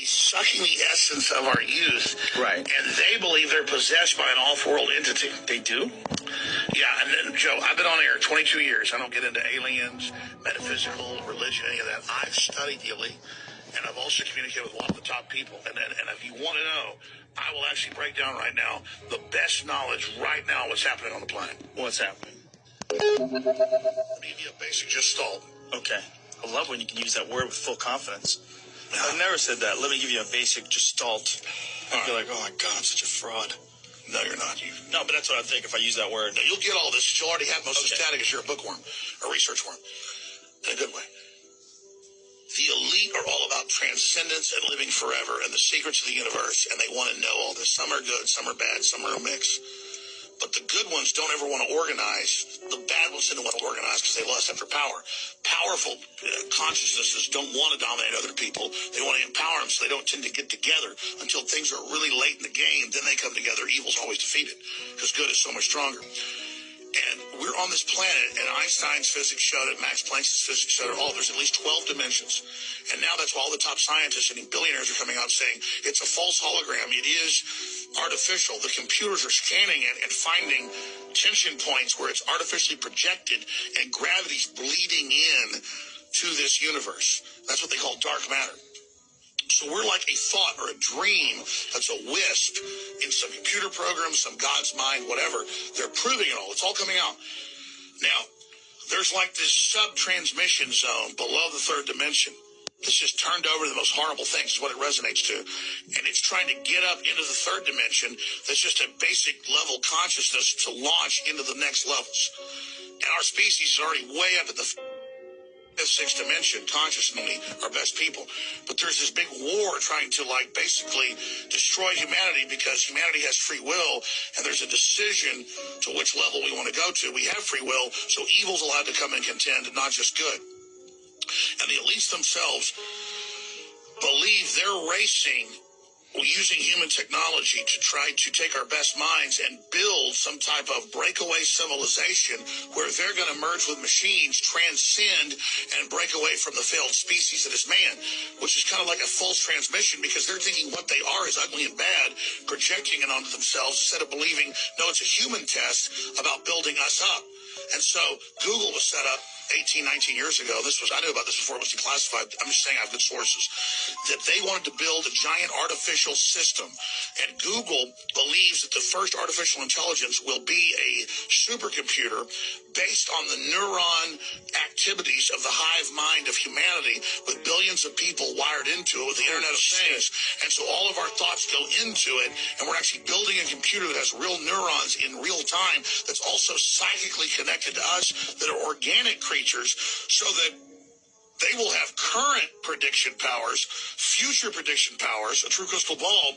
Sucking the essence of our youth. Right. And they believe they're possessed by an off-world entity. They do? Yeah, and Joe, I've been on air 22 years. I don't get into aliens, metaphysical, religion, any of that. I've studied the elite, and I've also communicated with a lot of the top people. And if you want to know, I will actually break down right now the best knowledge right now what's happening on the planet. What's happening? Let me give you a basic gestalt. Okay. I love when you can use that word with full confidence. I've never said that. Let me give you a basic gestalt. I'd be like, oh my God, I'm such a fraud. No, you're not. No, but that's what I think if I use that word. No, you'll get all this. You'll already have most of the static because you're a bookworm, a research worm, in a good way. The elite are all about transcendence and living forever and the secrets of the universe, and they want to know all this. Some are good, some are bad, some are a mix. But the good ones don't ever want to organize. The bad ones don't want to organize because they lust after power. Powerful consciousnesses don't want to dominate other people. They want to empower them, so they don't tend to get together until things are really late in the game. Then they come together. Evil's always defeated because good is so much stronger. And we're on this planet, and Einstein's physics showed it, Max Planck's physics showed it all. There's at least 12 dimensions. And now that's why all the top scientists and billionaires are coming out saying it's a false hologram. It is artificial. The computers are scanning it and finding tension points where it's artificially projected and gravity's bleeding in to this universe. That's what they call dark matter. So we're like a thought or a dream that's a wisp in some computer program, some God's mind, whatever. They're proving it all. It's all coming out. Now, there's like this sub-transmission zone below the third dimension. It's just turned over to the most horrible things is what it resonates to. And it's trying to get up into the third dimension. That's just a basic level consciousness to launch into the next levels. And our species is already way up at the fifth, sixth dimension, consciously our best people. But there's this big war trying to basically destroy humanity because humanity has free will and there's a decision to which level we want to go to. We have free will, so evil's allowed to come and contend and not just good. And the elites themselves believe they're racing using human technology to try to take our best minds and build some type of breakaway civilization where they're going to merge with machines, transcend, and break away from the failed species that is man, which is kind of like a false transmission because they're thinking what they are is ugly and bad, projecting it onto themselves instead of believing, no, it's a human test about building us up. And so Google was set up 18, 19 years ago. I knew about this before it was declassified. I'm just saying I have good sources. That they wanted to build a giant artificial system. And Google believes that the first artificial intelligence will be a supercomputer based on the neuron activities of the hive mind of humanity with billions of people wired into it with the Internet of Things. And so all of our thoughts go into it, and we're actually building a computer that has real neurons in real time that's also psychically connected to us that are organic creatures so that they will have current prediction powers, future prediction powers, a true crystal ball.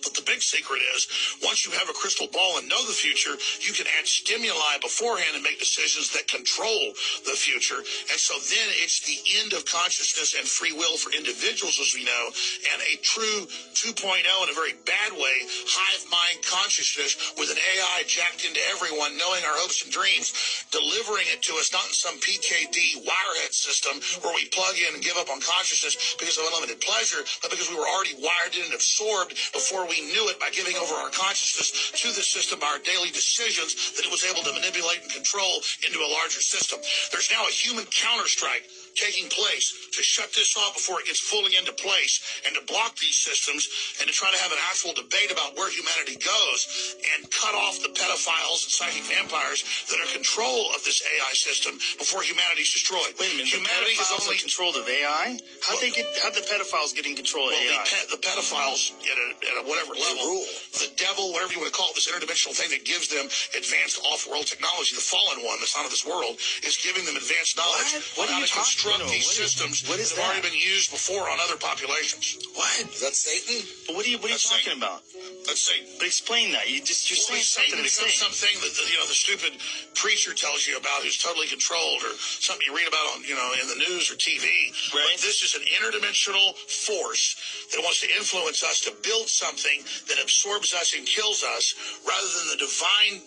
But the big secret is, once you have a crystal ball and know the future, you can add stimuli beforehand and make decisions that control the future. And so then it's the end of consciousness and free will for individuals, as we know, and a true 2.0 in a very bad way, hive mind consciousness with an AI jacked into everyone, knowing our hopes and dreams, delivering it to us, not in some PKD wirehead system where we plug in and give up on consciousness because of unlimited pleasure, but because we were already wired in and absorbed before we knew it by giving over our consciousness to the system by our daily decisions that it was able to manipulate and control into a larger system. There's now a human counterstrike taking place to shut this off before it gets fully into place and to block these systems and to try to have an actual debate about where humanity goes and cut off the pedophiles and psychic vampires that are in control of this AI system before humanity's destroyed. Wait a minute, humanity is only in control of AI? How'd the pedophiles get in control of AI? The pedophiles at a whatever level, the devil, whatever you want to call it, this interdimensional thing that gives them advanced off-world technology, the fallen one that's not of this world, is giving them advanced knowledge on how to construct these systems that have already been used before on other populations. What? Is that Satan? But what are you talking about? Let's see. But explain that. You're saying something insane. Something that the stupid preacher tells you about who's totally controlled, or something you read about on in the news or TV. Right. But this is an interdimensional force that wants to influence us to build something that absorbs us and kills us, rather than the divine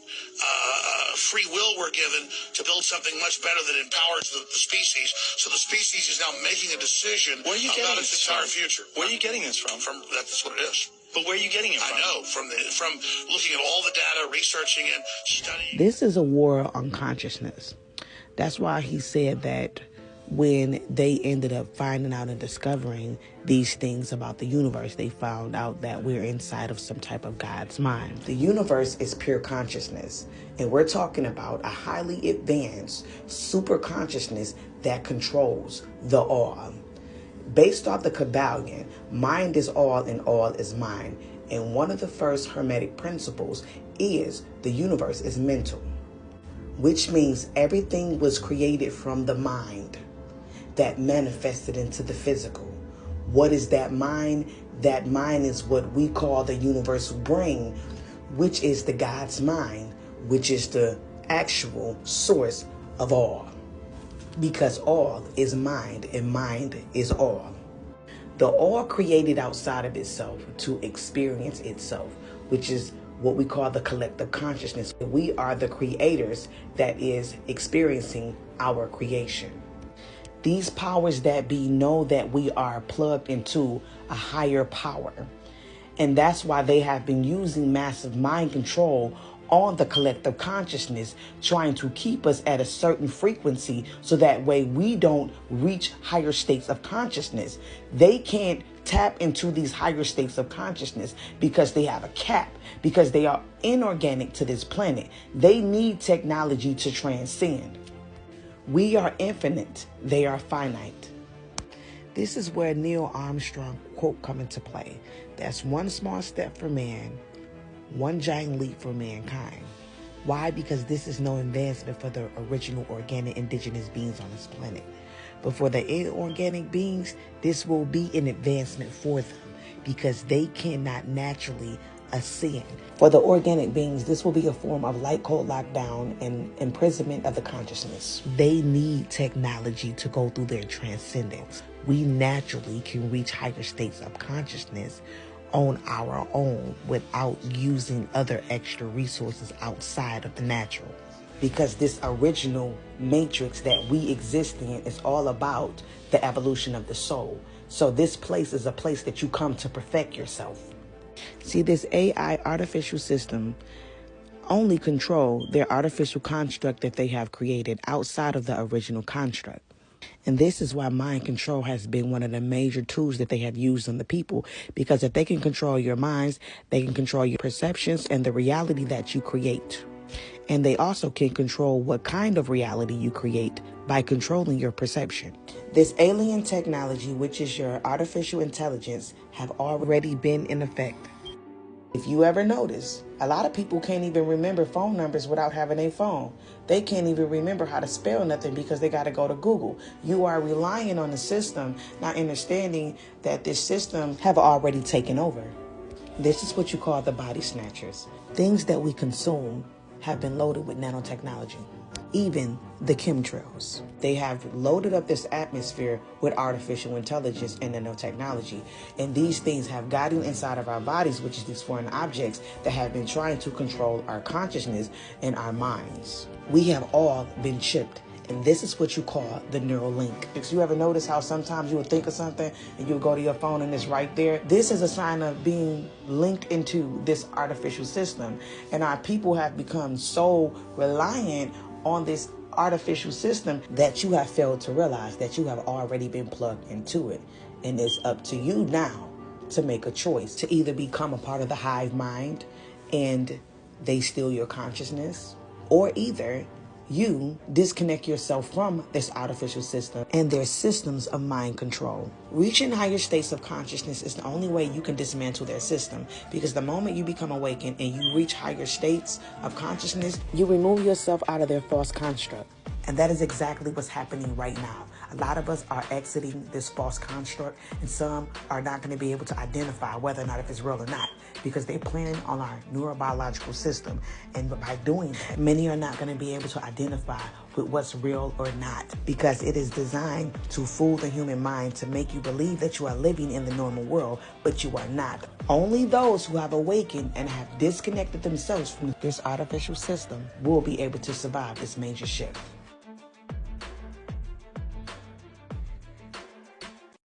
free will we're given to build something much better that empowers the species. So the species is now making a decision about its entire future. Where are you getting this from? That's what it is. But where are you getting it from? I know, from looking at all the data, researching and studying. This is a war on consciousness. That's why he said that when they ended up finding out and discovering these things about the universe, they found out that we're inside of some type of God's mind. The universe is pure consciousness, and we're talking about a highly advanced super consciousness that controls the all. Based off the Kabbalion, mind is all and all is mind. And one of the first Hermetic principles is the universe is mental, which means everything was created from the mind that manifested into the physical. What is that mind? That mind is what we call the universal brain, which is the God's mind, which is the actual source of all. Because all is mind and mind is all. The all created outside of itself to experience itself, which is what we call the collective consciousness. We are the creators that is experiencing our creation. These powers that be know that we are plugged into a higher power. And that's why they have been using massive mind control on the collective consciousness, trying to keep us at a certain frequency so that way we don't reach higher states of consciousness. They can't tap into these higher states of consciousness because they have a cap, because they are inorganic to this planet. They need technology to transcend. We are infinite, they are finite. This is where Neil Armstrong quote come into play. That's one small step for man, one giant leap for mankind. Why? Because this is no advancement for the original organic indigenous beings on this planet. But for the inorganic beings, this will be an advancement for them because they cannot naturally ascend. For the organic beings, this will be a form of light code lockdown and imprisonment of the consciousness. They need technology to go through their transcendence. We naturally can reach higher states of consciousness on our own without using other extra resources outside of the natural. Because this original matrix that we exist in is all about the evolution of the soul. So this place is a place that you come to perfect yourself. See, this AI artificial system only control their artificial construct that they have created outside of the original construct. And this is why mind control has been one of the major tools that they have used on the people. Because if they can control your minds, they can control your perceptions and the reality that you create. And they also can control what kind of reality you create by controlling your perception. This alien technology, which is your artificial intelligence, have already been in effect. If you ever notice, a lot of people can't even remember phone numbers without having a phone. They can't even remember how to spell nothing because they got to go to Google. You are relying on the system, not understanding that this system have already taken over. This is what you call the body snatchers. Things that we consume have been loaded with nanotechnology. Even the chemtrails. They have loaded up this atmosphere with artificial intelligence and nanotechnology. And these things have gotten inside of our bodies, which is these foreign objects that have been trying to control our consciousness and our minds. We have all been chipped. And this is what you call the neural link. If you ever notice how sometimes you will think of something and you'll go to your phone and it's right there, this is a sign of being linked into this artificial system. And our people have become so reliant on this artificial system that you have failed to realize that you have already been plugged into it. And it's up to you now to make a choice to either become a part of the hive mind and they steal your consciousness, or either you disconnect yourself from this artificial system and their systems of mind control. Reaching higher states of consciousness is the only way you can dismantle their system, because the moment you become awakened and you reach higher states of consciousness, you remove yourself out of their false construct. And that is exactly what's happening right now. A lot of us are exiting this false construct, and some are not going to be able to identify whether or not if it's real or not, because they're playing on our neurobiological system. And by doing that, many are not going to be able to identify with what's real or not, because it is designed to fool the human mind to make you believe that you are living in the normal world, but you are not. Only those who have awakened and have disconnected themselves from this artificial system will be able to survive this major shift.